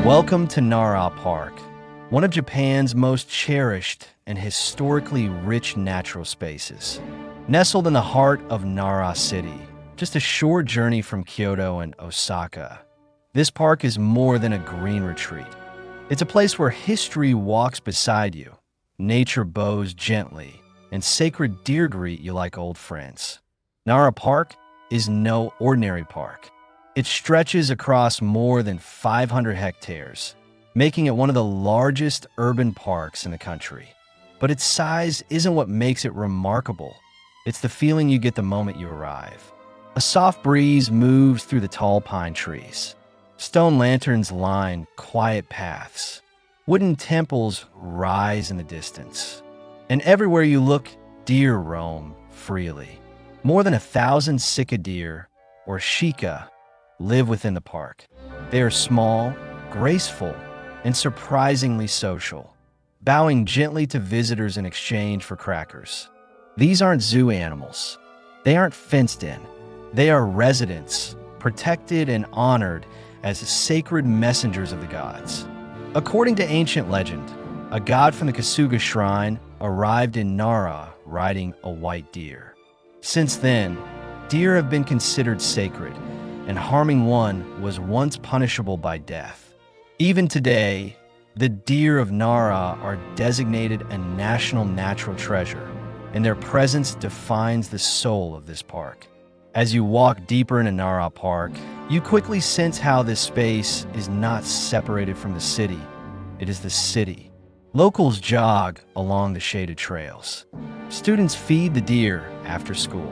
Welcome to Nara Park, one of Japan's most cherished and historically rich natural spaces. Nestled in the heart of Nara City, just a short journey from Kyoto and Osaka, this park is more than a green retreat. It's a place where history walks beside you, nature bows gently, and sacred deer greet you like old friends. Nara Park is no ordinary park. It stretches across more than 500 hectares, making it one of the largest urban parks in the country. But its size isn't what makes it remarkable. It's the feeling you get the moment you arrive. A soft breeze moves through the tall pine trees. Stone lanterns line quiet paths. Wooden temples rise in the distance. And everywhere you look, deer roam freely. More than 1,000 sika deer, or shika, live within the park. They are small, graceful, and surprisingly social, bowing gently to visitors in exchange for crackers. These aren't zoo animals. They aren't fenced in. They are residents, protected and honored as sacred messengers of the gods. According to ancient legend, a god from the Kasuga Shrine arrived in Nara riding a white deer. Since then, deer have been considered sacred, and harming one was once punishable by death. Even today, the deer of Nara are designated a national natural treasure, and their presence defines the soul of this park. As you walk deeper into Nara Park, you quickly sense how this space is not separated from the city. It is the city. Locals jog along the shaded trails. Students feed the deer after school.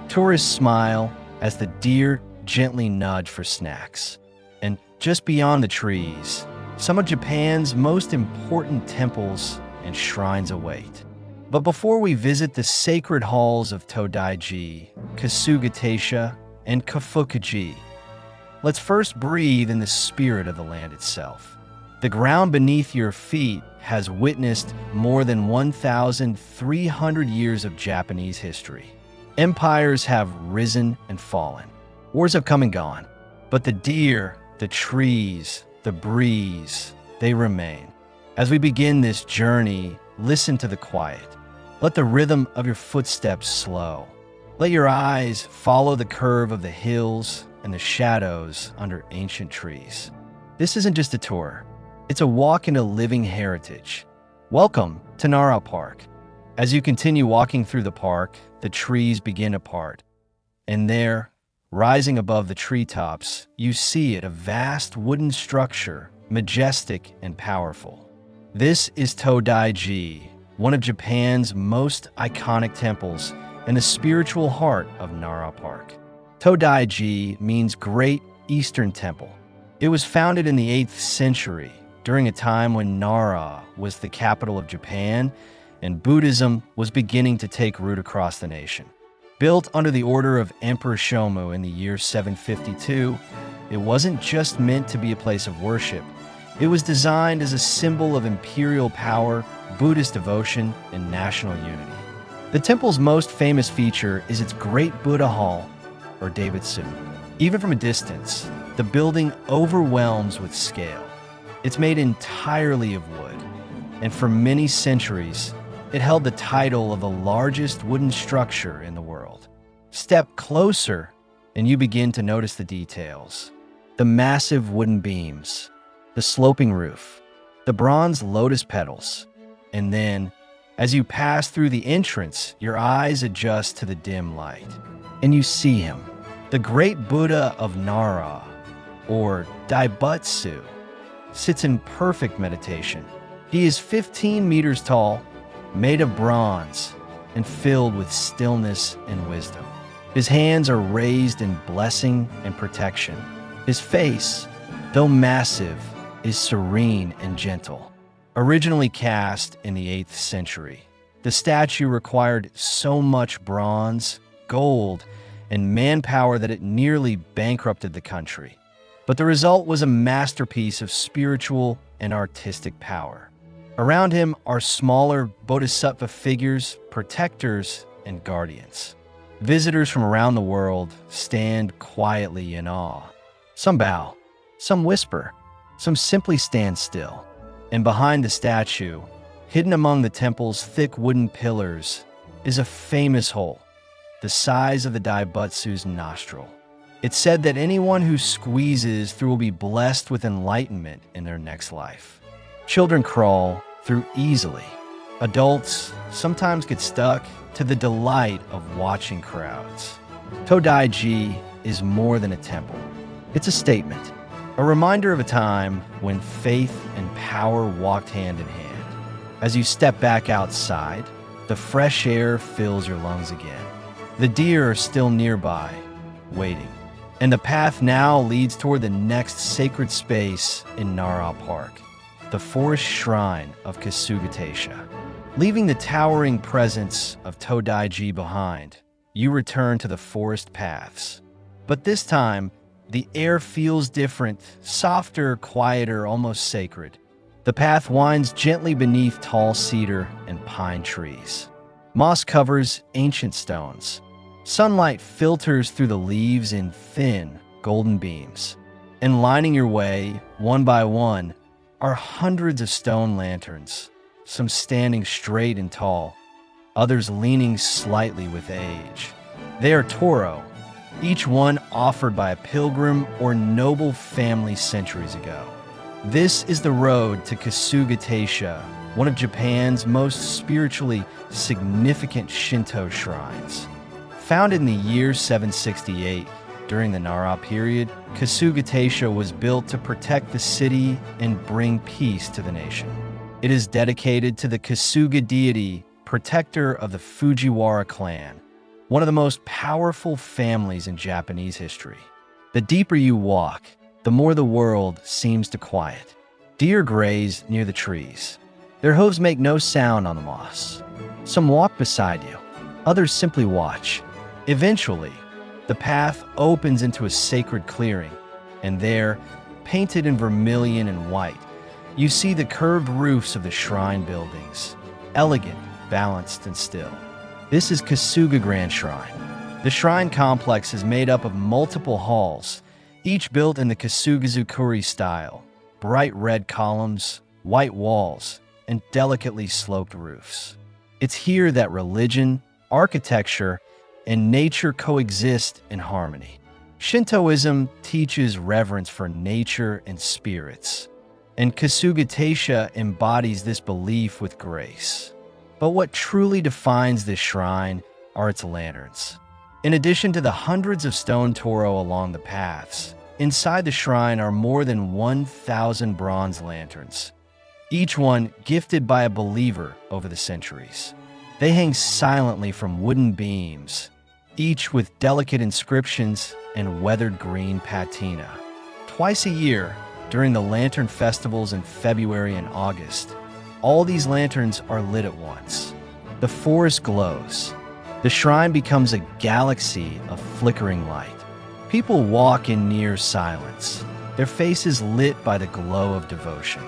Tourists smile as the deer gently nudge for snacks. And just beyond the trees, some of Japan's most important temples and shrines await. But before we visit the sacred halls of Tōdaiji, Kasuga Taisha, and Kōfuku-ji, let's first breathe in the spirit of the land itself. The ground beneath your feet has witnessed more than 1,300 years of Japanese history. Empires have risen and fallen. Wars have come and gone, but the deer, the trees, the breeze, they remain. As we begin this journey, listen to the quiet. Let the rhythm of your footsteps slow. Let your eyes follow the curve of the hills and the shadows under ancient trees. This isn't just a tour. It's a walk into living heritage. Welcome to Nara Park. As you continue walking through the park, the trees begin to part. And there, rising above the treetops, you see it, a vast wooden structure, majestic and powerful. This is Tōdaiji, one of Japan's most iconic temples and the spiritual heart of Nara Park. Tōdaiji means Great Eastern Temple. It was founded in the 8th century, during a time when Nara was the capital of Japan and Buddhism was beginning to take root across the nation. Built under the order of Emperor Shomu in the year 752, it wasn't just meant to be a place of worship. It was designed as a symbol of imperial power, Buddhist devotion, and national unity. The temple's most famous feature is its Great Buddha Hall, or Daibutsu. Even from a distance, the building overwhelms with scale. It's made entirely of wood, and for many centuries, it held the title of the largest wooden structure in the world. Step closer, and you begin to notice the details. The massive wooden beams, the sloping roof, the bronze lotus petals. And then, as you pass through the entrance, your eyes adjust to the dim light. And you see him, the Great Buddha of Nara, or Daibutsu, sits in perfect meditation. He is 15 meters tall, made of bronze, and filled with stillness and wisdom. His hands are raised in blessing and protection. His face, though massive, is serene and gentle. Originally cast in the 8th century, the statue required so much bronze, gold, and manpower that it nearly bankrupted the country. But the result was a masterpiece of spiritual and artistic power. Around him are smaller bodhisattva figures, protectors, and guardians. Visitors from around the world stand quietly in awe. Some bow, some whisper, Some simply stand still. And behind the statue, hidden among the temple's thick wooden pillars, is a famous hole, the size of the Daibutsu's nostril. It's said that anyone who squeezes through will be blessed with enlightenment in their next life. Children crawl through easily. Adults sometimes get stuck, to the delight of watching crowds. Tōdaiji is more than a temple. It's a statement, a reminder of a time when faith and power walked hand in hand. As you step back outside, the fresh air fills your lungs again. The deer are still nearby, waiting. And the path now leads toward the next sacred space in Nara Park, the forest shrine of Kasuga Taisha. Leaving the towering presence of Tōdaiji behind, you return to the forest paths. But this time, the air feels different, softer, quieter, almost sacred. The path winds gently beneath tall cedar and pine trees. Moss covers ancient stones. Sunlight filters through the leaves in thin, golden beams. And lining your way, one by one, are hundreds of stone lanterns, some standing straight and tall, others leaning slightly with age. They are Toro, each one offered by a pilgrim or noble family centuries ago. This is the road to Kasuga Taisha, one of Japan's most spiritually significant Shinto shrines. Founded in the year 768, during the Nara period, Kasuga Taisha was built to protect the city and bring peace to the nation. It is dedicated to the Kasuga deity, protector of the Fujiwara clan, one of the most powerful families in Japanese history. The deeper you walk, the more the world seems to quiet. Deer graze near the trees. Their hooves make no sound on the moss. Some walk beside you. Others simply watch. Eventually, the path opens into a sacred clearing, and there, painted in vermilion and white, you see the curved roofs of the shrine buildings, elegant, balanced, and still. This is Kasuga Grand Shrine. The shrine complex is made up of multiple halls, each built in the Kasugazukuri style, bright red columns, white walls, and delicately sloped roofs. It's here that religion, architecture, and nature coexist in harmony. Shintoism teaches reverence for nature and spirits, and Kasuga Taisha embodies this belief with grace. But what truly defines this shrine are its lanterns. In addition to the hundreds of stone toro along the paths, inside the shrine are more than 1,000 bronze lanterns, each one gifted by a believer over the centuries. They hang silently from wooden beams, each with delicate inscriptions and weathered green patina. Twice a year, during the lantern festivals in February and August, all these lanterns are lit at once. The forest glows. The shrine becomes a galaxy of flickering light. People walk in near silence, their faces lit by the glow of devotion.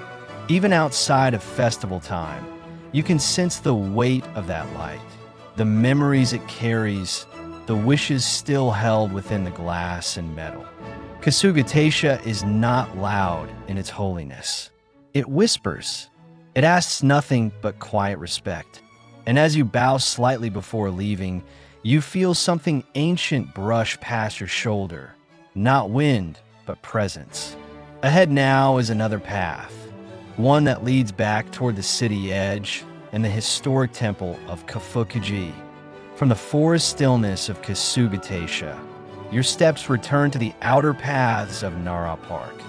Even outside of festival time, you can sense the weight of that light, the memories it carries, the wishes still held within the glass and metal. Kasuga Taisha is not loud in its holiness. It whispers. It asks nothing but quiet respect. And as you bow slightly before leaving, you feel something ancient brush past your shoulder. Not wind, but presence. Ahead now is another path, one that leads back toward the city edge and the historic temple of Kōfuku-ji. From the forest stillness of Kasuga Taisha, your steps return to the outer paths of Nara Park,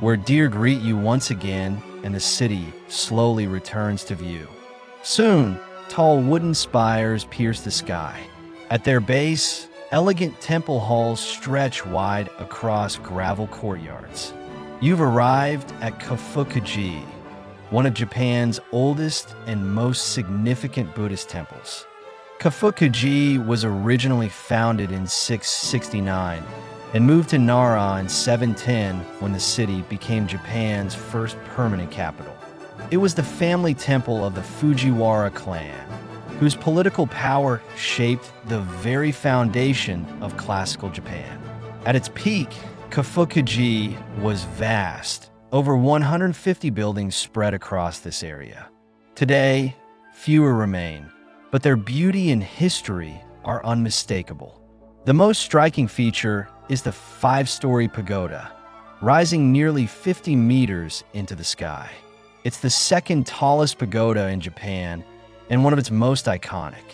where deer greet you once again and the city slowly returns to view. Soon, tall wooden spires pierce the sky. At their base, elegant temple halls stretch wide across gravel courtyards. You've arrived at Kōfuku-ji, one of Japan's oldest and most significant Buddhist temples. Kōfuku-ji was originally founded in 669 and moved to Nara in 710 when the city became Japan's first permanent capital. It was the family temple of the Fujiwara clan, whose political power shaped the very foundation of classical Japan. At its peak, Kōfuku-ji was vast, Over 150 buildings spread across this area. Today, fewer remain, but their beauty and history are unmistakable. The most striking feature is the 5-story pagoda, rising nearly 50 meters into the sky. It's the second tallest pagoda in Japan and one of its most iconic.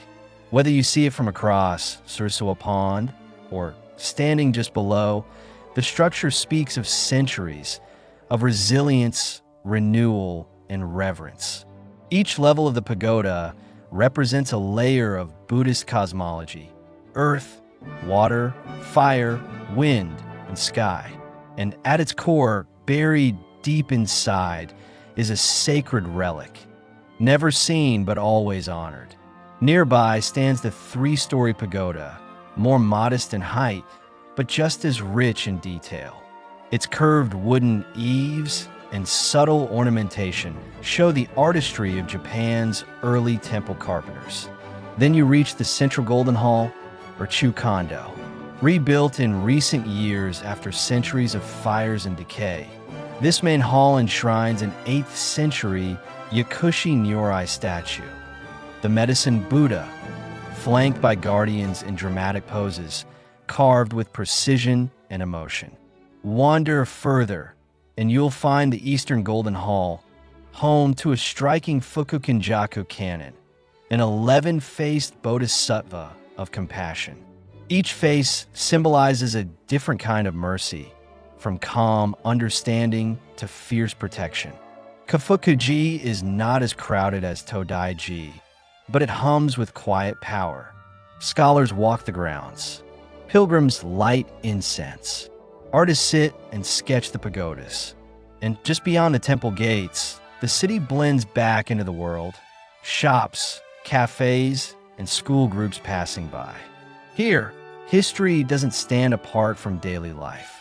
Whether you see it from across Sursawa Pond or standing just below, the structure speaks of centuries of resilience, renewal, and reverence. Each level of the pagoda represents a layer of Buddhist cosmology: earth, water, fire, wind, and sky. And at its core, buried deep inside, is a sacred relic, never seen but always honored. Nearby stands the 3-story pagoda, more modest in height, but just as rich in detail. Its curved wooden eaves and subtle ornamentation show the artistry of Japan's early temple carpenters. Then you reach the Central Golden Hall, or Chukondo, rebuilt in recent years after centuries of fires and decay. This main hall enshrines an 8th century Yakushi Nyorai statue, the Medicine Buddha, flanked by guardians in dramatic poses, carved with precision and emotion. Wander further, and you'll find the Eastern Golden Hall, home to a striking Fukukinjaku cannon, an 11-faced bodhisattva of compassion. Each face symbolizes a different kind of mercy, from calm understanding to fierce protection. Kōfuku-ji is not as crowded as Tōdaiji, but it hums with quiet power. Scholars walk the grounds. Pilgrims light incense. Artists sit and sketch the pagodas. And just beyond the temple gates, the city blends back into the world. Shops, cafes, and school groups passing by. Here, history doesn't stand apart from daily life.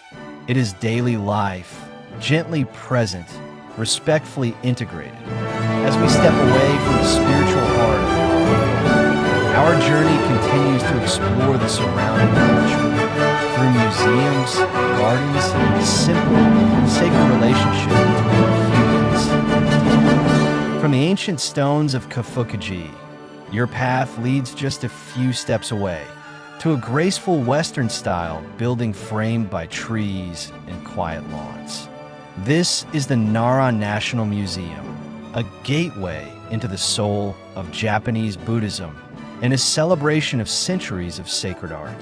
It is daily life, gently present, respectfully integrated. As we step away from the spiritual heart of it, our journey continues to explore the surrounding culture through museums, gardens, and the simple, sacred relationship between humans. From the ancient stones of Kōfuku-ji, your path leads just a few steps away to a graceful Western-style building framed by trees and quiet lawns. This is the Nara National Museum, a gateway into the soul of Japanese Buddhism and a celebration of centuries of sacred art.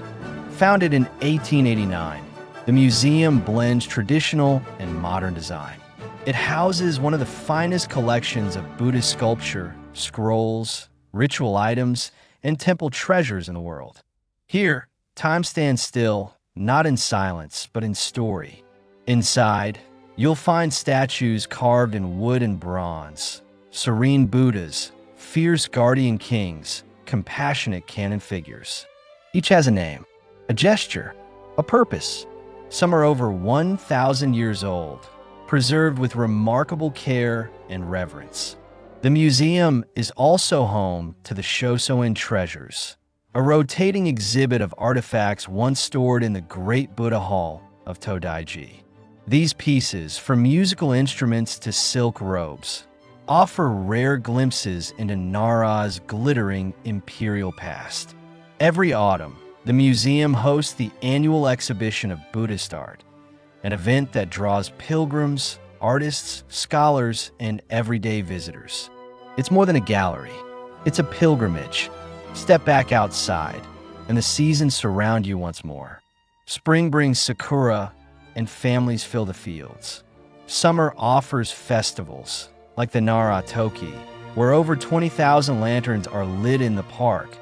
Founded in 1889, the museum blends traditional and modern design. It houses one of the finest collections of Buddhist sculpture, scrolls, ritual items, and temple treasures in the world. Here, time stands still, not in silence, but in story. Inside, you'll find statues carved in wood and bronze, serene Buddhas, fierce guardian kings, compassionate canon figures. Each has a name, a gesture, a purpose. Some are over 1,000 years old, preserved with remarkable care and reverence. The museum is also home to the Shosoin treasures, a rotating exhibit of artifacts once stored in the Great Buddha of Tōdai-ji. These pieces, from musical instruments to silk robes, offer rare glimpses into Nara's glittering imperial past. Every autumn, the museum hosts the annual exhibition of Buddhist art, an event that draws pilgrims, artists, scholars, and everyday visitors. It's more than a gallery. It's a pilgrimage. Step back outside, and the seasons surround you once more. Spring brings sakura, and families fill the fields. Summer offers festivals, like the Nara Toki, where over 20,000 lanterns are lit in the park,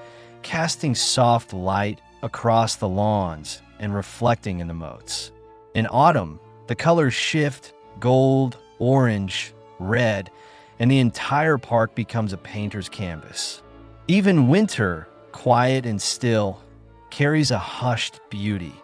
casting soft light across the lawns and reflecting in the moats. In autumn, the colors shift: gold, orange, red, and the entire park becomes a painter's canvas. Even winter, quiet and still, carries a hushed beauty.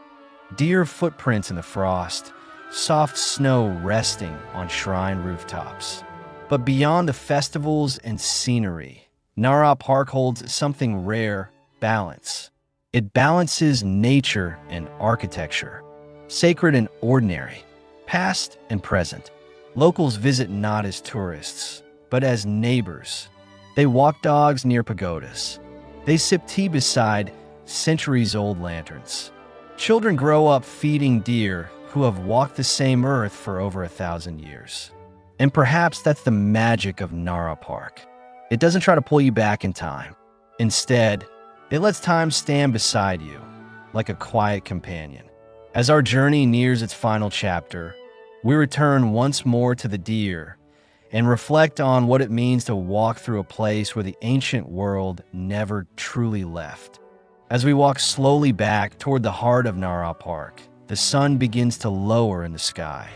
Deer footprints in the frost, soft snow resting on shrine rooftops. But beyond the festivals and scenery, Nara Park holds something rare: balance. It balances nature and architecture, sacred and ordinary, past and present. Locals visit not as tourists, but as neighbors. They walk dogs near pagodas. They sip tea beside centuries-old lanterns. Children grow up feeding deer who have walked the same earth for over 1,000 years. And perhaps that's the magic of Nara Park. It doesn't try to pull you back in time. Instead, it lets time stand beside you, like a quiet companion. As our journey nears its final chapter, we return once more to the deer and reflect on what it means to walk through a place where the ancient world never truly left. As we walk slowly back toward the heart of Nara Park, the sun begins to lower in the sky.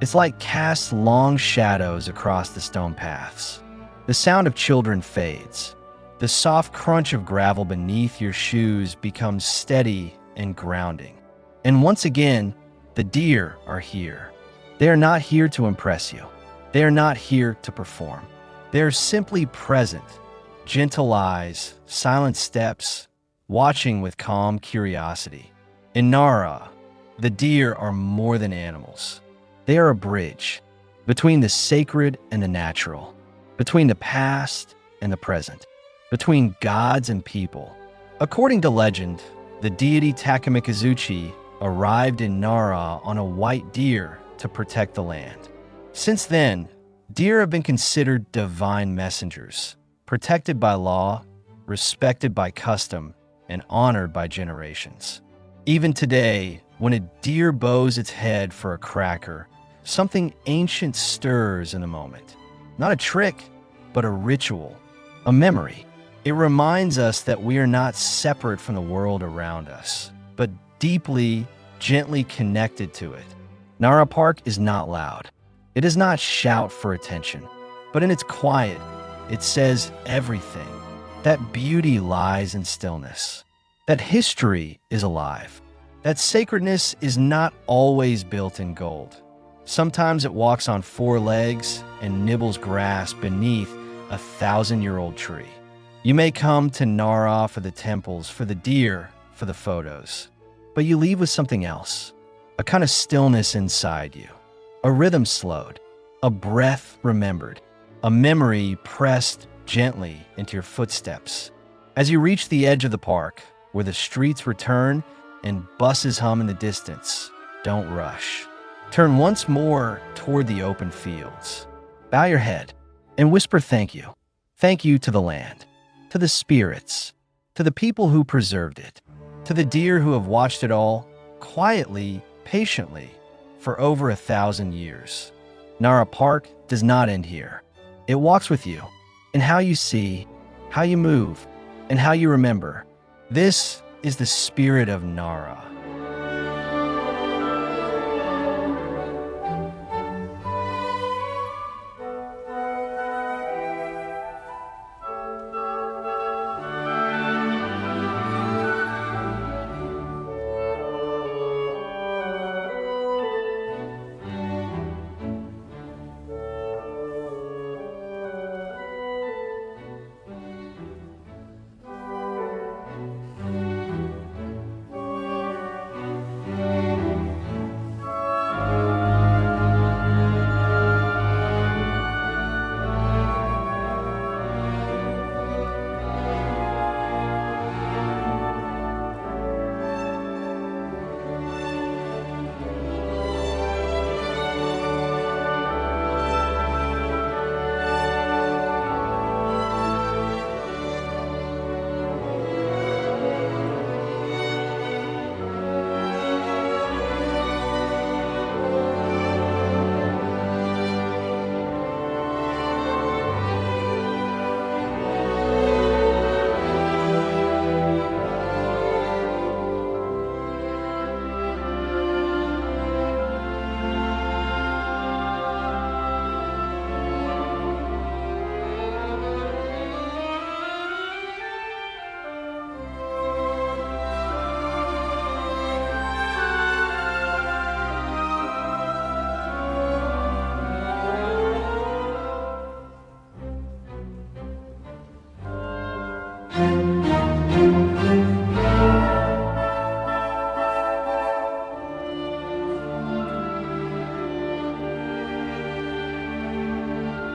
It's like casts long shadows across the stone paths. The sound of children fades. The soft crunch of gravel beneath your shoes becomes steady and grounding. And once again, the deer are here. They are not here to impress you. They are not here to perform. They are simply present, gentle eyes, silent steps, watching with calm curiosity. In Nara, the deer are more than animals. They are a bridge between the sacred and the natural, between the past and the present, between gods and people. According to legend, the deity Takamikazuchi arrived in Nara on a white deer to protect the land. Since then, deer have been considered divine messengers, protected by law, respected by custom, and honored by generations. Even today, when a deer bows its head for a cracker, something ancient stirs in the moment. Not a trick, but a ritual, a memory. It reminds us that we are not separate from the world around us, but deeply, gently connected to it. Nara Park is not loud. It does not shout for attention, but in its quiet, it says everything. That beauty lies in stillness. That history is alive. That sacredness is not always built in gold. Sometimes it walks on 4 legs and nibbles grass beneath a 1,000-year-old tree. You may come to Nara for the temples, for the deer, for the photos, but you leave with something else, a kind of stillness inside you, a rhythm slowed, a breath remembered, a memory pressed gently into your footsteps. As you reach the edge of the park, where the streets return and buses hum in the distance, don't rush. Turn once more toward the open fields. Bow your head and whisper thank you. Thank you to the land, to the spirits, to the people who preserved it, to the deer who have watched it all, quietly, patiently, for over 1,000 years. Nara Park does not end here. It walks with you in how you see, how you move, and how you remember. This is the spirit of Nara.